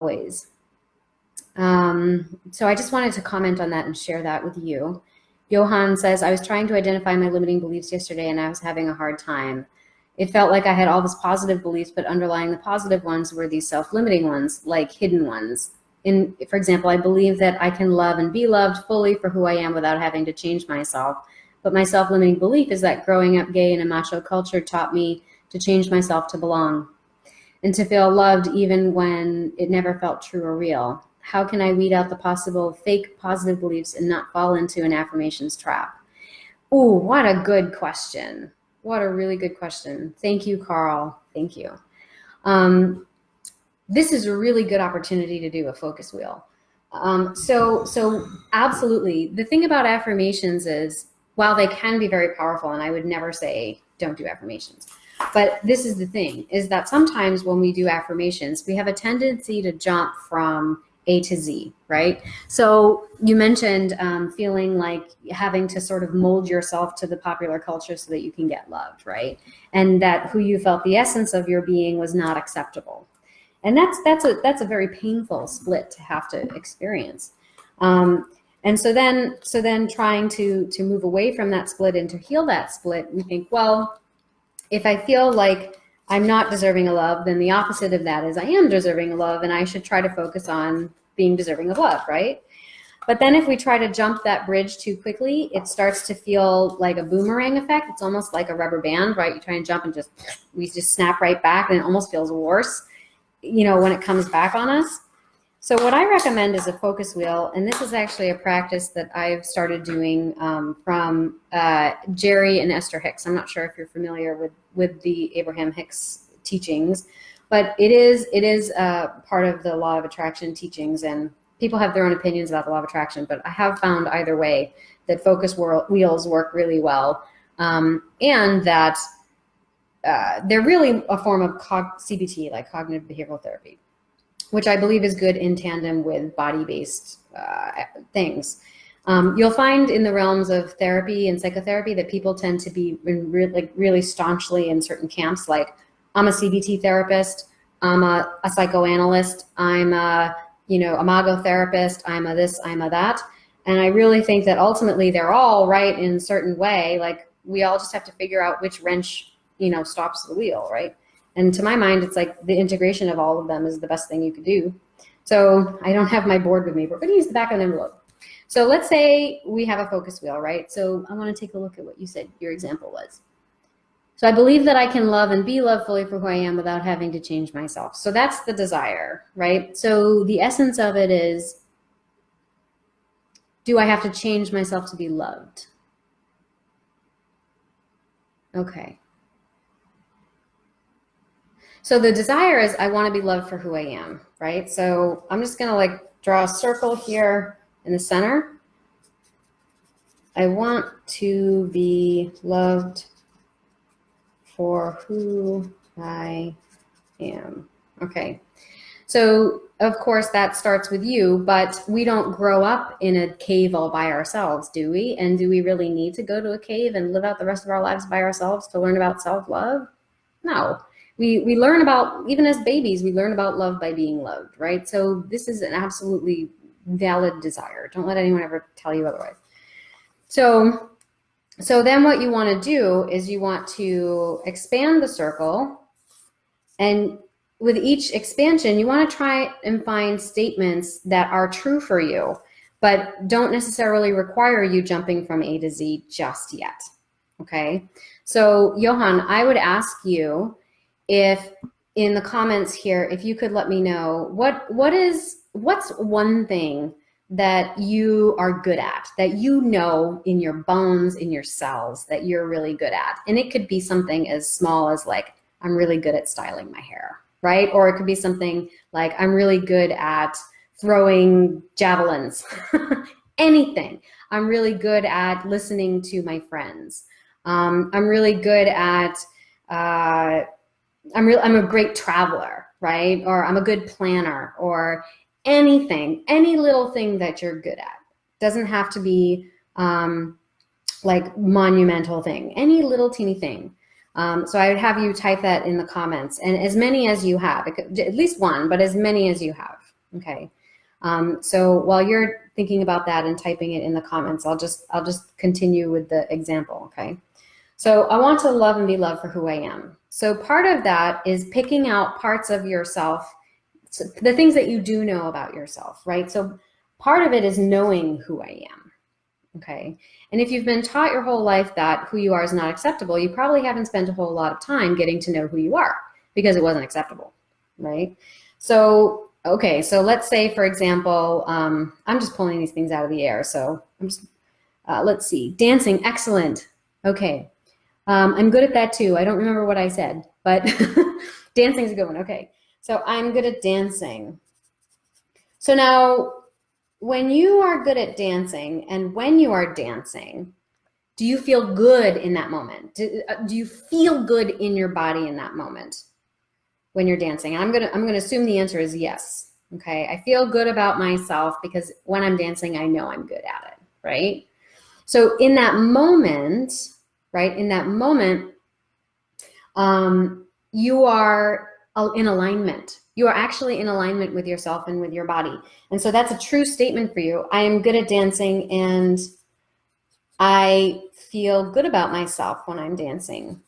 always. So I just wanted to comment on that and share that with you. Johan says, I was trying to identify my limiting beliefs yesterday and I was having a hard time. It felt like I had all these positive beliefs, but underlying the positive ones were these self-limiting ones, like hidden ones. For example, I believe that I can love and be loved fully for who I am without having to change myself. But my self-limiting belief is that growing up gay in a macho culture taught me to change myself to belong and to feel loved even when it never felt true or real. How can I weed out the possible fake positive beliefs and not fall into an affirmations trap? Ooh, what a good question. What a really good question. Thank you, Carl. Thank you. This is a really good opportunity to do a focus wheel. So absolutely. The thing about affirmations is, while they can be very powerful, and I would never say don't do affirmations, but this is the thing, is that sometimes when we do affirmations, we have a tendency to jump from A to Z, right? So you mentioned feeling like having to sort of mold yourself to the popular culture so that you can get loved, right? And that who you felt the essence of your being was not acceptable. And that's a very painful split to have to experience. And so then trying to move away from that split and to heal that split, we think, well, if I feel like I'm not deserving of love, then the opposite of that is I am deserving of love, and I should try to focus on being deserving of love, right? But then if we try to jump that bridge too quickly, it starts to feel like a boomerang effect. It's almost like a rubber band, right? You try and jump and we just snap right back, and it almost feels worse, when it comes back on us. So what I recommend is a focus wheel, and this is actually a practice that I've started doing from Jerry and Esther Hicks. I'm not sure if you're familiar with the Abraham Hicks teachings, but it is part of the law of attraction teachings, and people have their own opinions about the law of attraction, but I have found either way that focus wheels work really well, and that they're really a form of CBT, like cognitive behavioral therapy, which I believe is good in tandem with body-based things. You'll find in the realms of therapy and psychotherapy that people tend to be really staunchly in certain camps, like I'm a CBT therapist, I'm a psychoanalyst, I'm a imago therapist, I'm a this, I'm a that. And I really think that ultimately they're all right in a certain way. Like we all just have to figure out which wrench, stops the wheel, right? And to my mind, it's like the integration of all of them is the best thing you could do. So I don't have my board with me, but we're going to use the back of the envelope. So let's say we have a focus wheel, right? So I want to take a look at what you said your example was. So I believe that I can love and be loved fully for who I am without having to change myself. So that's the desire, right? So the essence of it is, do I have to change myself to be loved? Okay. So the desire is I want to be loved for who I am, right? So I'm just going to draw a circle here in the center. I want to be loved for who I am. Okay. So of course that starts with you, but we don't grow up in a cave all by ourselves, do we? And do we really need to go to a cave and live out the rest of our lives by ourselves to learn about self-love? No. We learn about, even as babies, we learn about love by being loved, right? So this is an absolutely valid desire. Don't let anyone ever tell you otherwise. So then what you want to do is you want to expand the circle, and with each expansion, you want to try and find statements that are true for you, but don't necessarily require you jumping from A to Z just yet, okay? So Johan, I would ask you, if in the comments here, if you could let me know what's one thing that you are good at, that in your bones, in your cells, that you're really good at. And it could be something as small as I'm really good at styling my hair, right? Or it could be something like I'm really good at throwing javelins, anything. I'm really good at listening to my friends. I'm really good at, I'm a great traveler, right? Or I'm a good planner, or anything, any little thing that you're good at. Doesn't have to be monumental thing, any little teeny thing. So I would have you type that in the comments, and as many as you have, at least one, but as many as you have. Okay. So while you're thinking about that and typing it in the comments, I'll just continue with the example. Okay. So I want to love and be loved for who I am. So part of that is picking out parts of yourself, so the things that you do know about yourself, right? So part of it is knowing who I am. Okay. And if you've been taught your whole life that who you are is not acceptable, you probably haven't spent a whole lot of time getting to know who you are because it wasn't acceptable, right? So, okay, so let's say, for example, I'm just pulling these things out of the air. So I'm just, let's see, dancing, excellent. Okay, I'm good at that too. I don't remember what I said, but dancing is a good one. Okay, so I'm good at dancing. So now, when you are good at dancing and when you are dancing, do you feel good in that moment? Do you feel good in your body in that moment when you're dancing? I'm gonna assume the answer is yes. Okay, I feel good about myself because when I'm dancing, I know I'm good at it, right? So in that moment, right, you are in alignment. You are actually in alignment with yourself and with your body. And so that's a true statement for you. I am good at dancing and I feel good about myself when I'm dancing.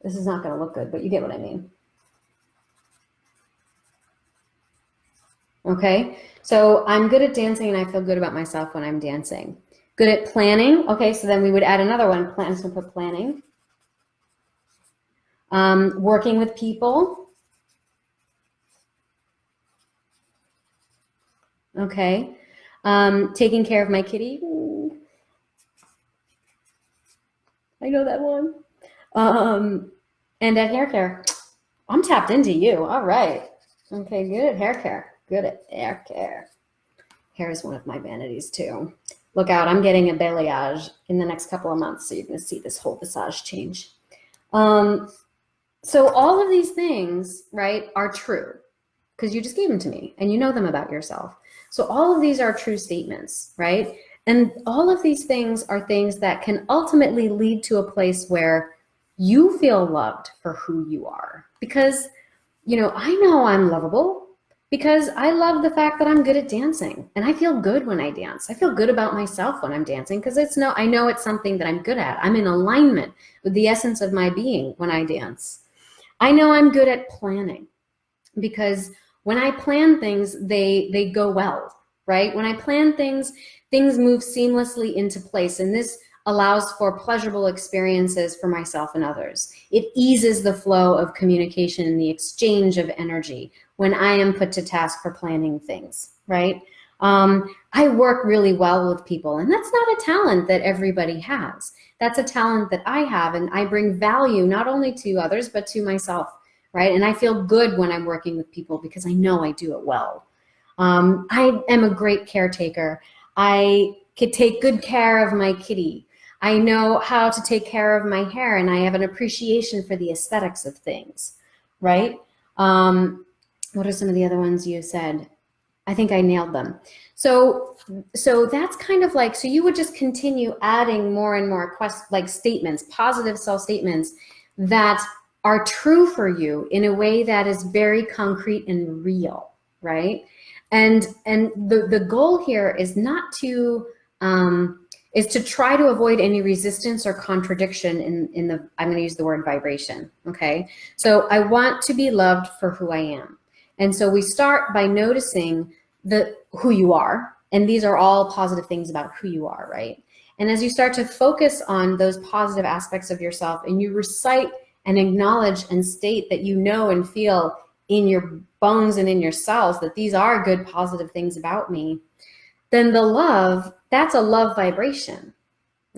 This is not going to look good, but you get what I mean. Okay, so I'm good at dancing and I feel good about myself when I'm dancing. Good at planning. Okay, so then we would add another one. Plan, so put planning. Working with people. Okay. Taking care of my kitty. Ooh. I know that one. And at hair care. I'm tapped into you. All right. Okay, good at hair care. Good at hair care. Hair is one of my vanities too. Look out, I'm getting a balayage in the next couple of months, so you're going to see this whole visage change. So all of these things, right, are true because you just gave them to me and you know them about yourself. So all of these are true statements, right? And all of these things are things that can ultimately lead to a place where you feel loved for who you are. Because, you know I'm lovable because I love the fact that I'm good at dancing and I feel good when I dance. I feel good about myself when I'm dancing because I know it's something that I'm good at. I'm in alignment with the essence of my being when I dance. I know I'm good at planning because when I plan things, they go well, right? When I plan things move seamlessly into place, and this allows for pleasurable experiences for myself and others. It eases the flow of communication and the exchange of energy when I am put to task for planning things, right? I work really well with people, and that's not a talent that everybody has. That's a talent that I have, and I bring value not only to others, but to myself, right? And I feel good when I'm working with people because I know I do it well. I am a great caretaker. I could take good care of my kitty. I know how to take care of my hair, and I have an appreciation for the aesthetics of things, right? What are some of the other ones you said? I think I nailed them. So that's kind of like, so you would just continue adding more and more statements, positive self-statements that are true for you in a way that is very concrete and real, right? And the goal here is not to, is to try to avoid any resistance or contradiction in the, I'm going to use the word vibration, okay? So I want to be loved for who I am. And so we start by noticing who you are, and these are all positive things about who you are, right? And as you start to focus on those positive aspects of yourself and you recite and acknowledge and state that you know and feel in your bones and in your cells that these are good positive things about me, then the love, that's a love vibration,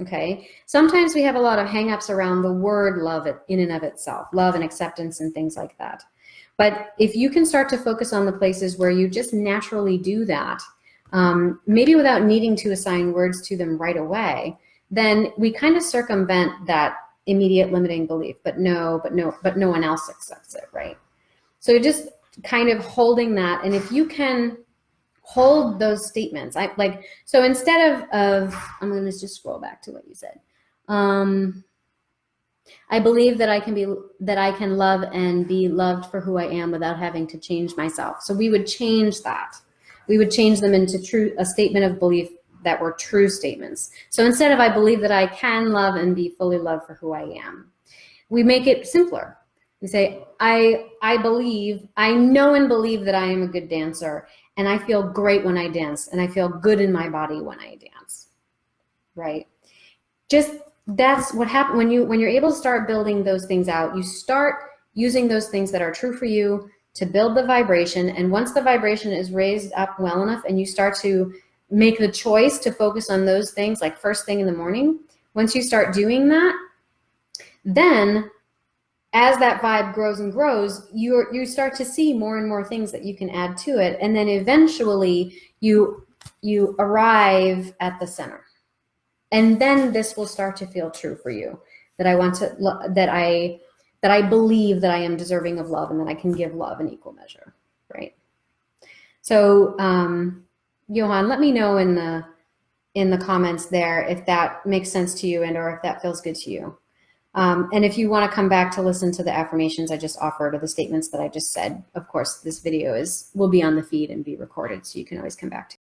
okay? Sometimes we have a lot of hangups around the word love in and of itself, love and acceptance and things like that. But if you can start to focus on the places where you just naturally do that, maybe without needing to assign words to them right away, then we kind of circumvent that immediate limiting belief, but no one else accepts it, right? So just kind of holding that, and if you can hold those statements, so instead of I'm going to just scroll back to what you said. I believe that I can love and be loved for who I am without having to change myself. So we would change that. We would change them into a statement of belief that were true statements. So instead of I believe that I can love and be fully loved for who I am, we make it simpler. We say, I know and believe that I am a good dancer, and I feel great when I dance, and I feel good in my body when I dance, right? That's what happens when you're able to start building those things out. You start using those things that are true for you to build the vibration, and once the vibration is raised up well enough and you start to make the choice to focus on those things, like first thing in the morning, once you start doing that, then as that vibe grows and grows, you start to see more and more things that you can add to it, and then eventually you arrive at the center. And then this will start to feel true for you, that I believe that I am deserving of love and that I can give love in equal measure, right? So, Johan, let me know in the comments there if that makes sense to you and or if that feels good to you. And if you want to come back to listen to the affirmations I just offered or the statements that I just said, of course, this video will be on the feed and be recorded, so you can always come back to it.